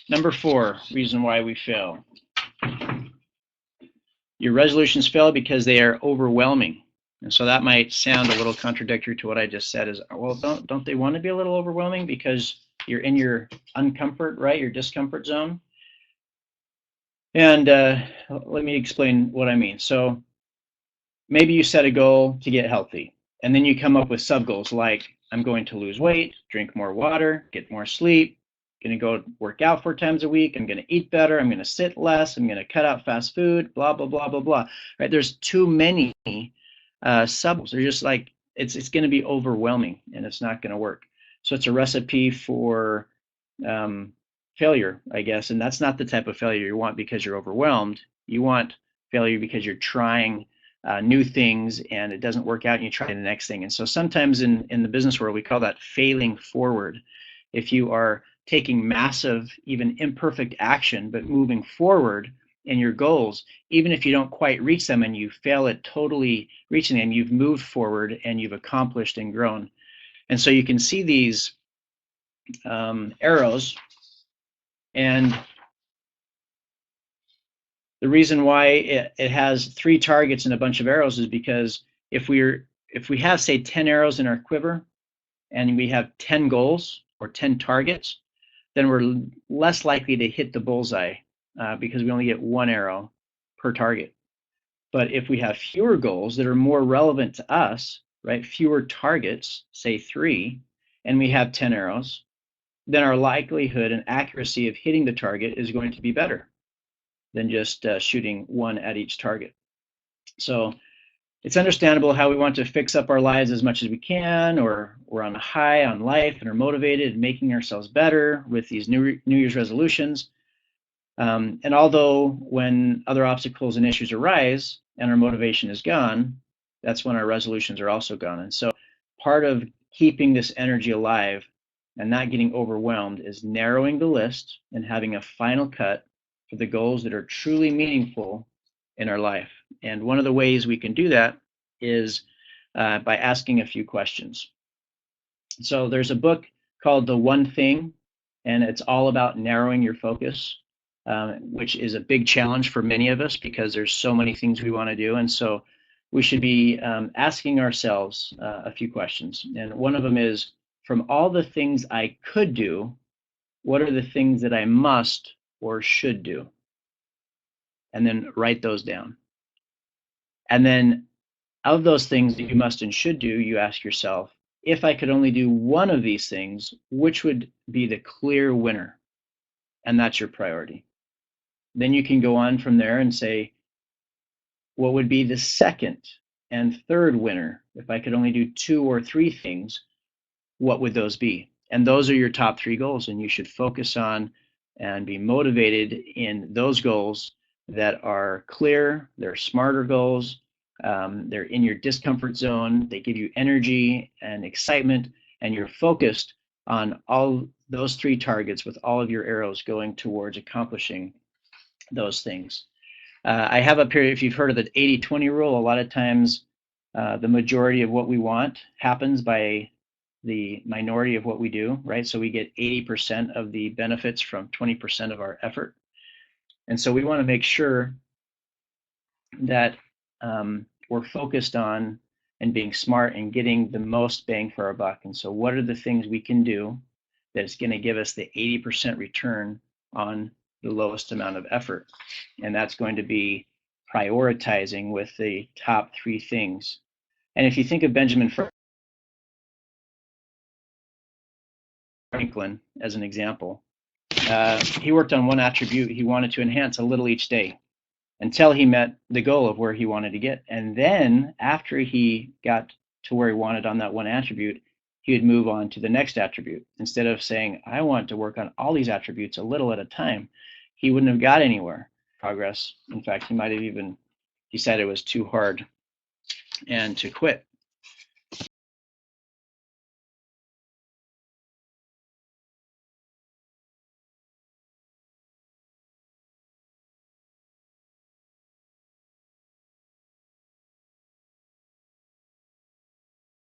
Number 4, reason why we fail. Your resolutions fail because they are overwhelming. And so that might sound a little contradictory to what I just said is, well, don't they want to be a little overwhelming because you're in your uncomfort, right? Your discomfort zone. And let me explain what I mean. So maybe you set a goal to get healthy, and then you come up with sub goals like I'm going to lose weight, drink more water, get more sleep, going to go work out 4 times a week, I'm going to eat better, I'm going to sit less, I'm going to cut out fast food, blah, blah, blah, blah, blah. Right? There's too many sub goals. They're just like, it's going to be overwhelming and it's not going to work. So it's a recipe for failure, I guess. And that's not the type of failure you want because you're overwhelmed. You want failure because you're trying new things and it doesn't work out and you try the next thing. And so sometimes in the business world, we call that failing forward. If you are taking massive, even imperfect action, but moving forward in your goals, even if you don't quite reach them and you fail at totally reaching them, you've moved forward and you've accomplished and grown. And so you can see these arrows, and the reason why it has 3 targets and a bunch of arrows is because if we have, say, 10 arrows in our quiver and we have 10 goals or 10 targets, then we're less likely to hit the bullseye because we only get 1 arrow per target. But if we have fewer goals that are more relevant to us, right, fewer targets, say 3, and we have 10 arrows, then our likelihood and accuracy of hitting the target is going to be better than just shooting 1 at each target. So it's understandable how we want to fix up our lives as much as we can, or we're on a high on life and are motivated and making ourselves better with these New Year's resolutions. And although when other obstacles and issues arise and our motivation is gone, that's when our resolutions are also gone. And so part of keeping this energy alive and not getting overwhelmed is narrowing the list and having a final cut for the goals that are truly meaningful in our life. And one of the ways we can do that is by asking a few questions. So there's a book called The One Thing, and it's all about narrowing your focus, which is a big challenge for many of us because there's so many things we want to do. And so we should be asking ourselves a few questions. And one of them is, from all the things I could do, what are the things that I must or should do? And then write those down. And then of those things that you must and should do, you ask yourself, if I could only do one of these things, which would be the clear winner? And that's your priority. Then you can go on from there and say, what would be the second and third winner? If I could only do 2 or 3 things, what would those be? And those are your top 3 goals, and you should focus on and be motivated in those goals that are clear, they're smarter goals, they're in your discomfort zone, they give you energy and excitement, and you're focused on all those 3 targets with all of your arrows going towards accomplishing those things. I have up here, if you've heard of the 80-20 rule, a lot of times the majority of what we want happens by the minority of what we do, right? So we get 80% of the benefits from 20% of our effort. And so we want to make sure that we're focused on and being smart and getting the most bang for our buck. And so what are the things we can do that's going to give us the 80% return on the lowest amount of effort? And that's going to be prioritizing with the top 3 things. And if you think of Benjamin Franklin as an example, he worked on one attribute he wanted to enhance a little each day until he met the goal of where he wanted to get. And then after he got to where he wanted on that one attribute, he would move on to the next attribute. Instead of saying, I want to work on all these attributes a little at a time, he wouldn't have got anywhere progress. In fact, he might have even decided it was too hard and to quit.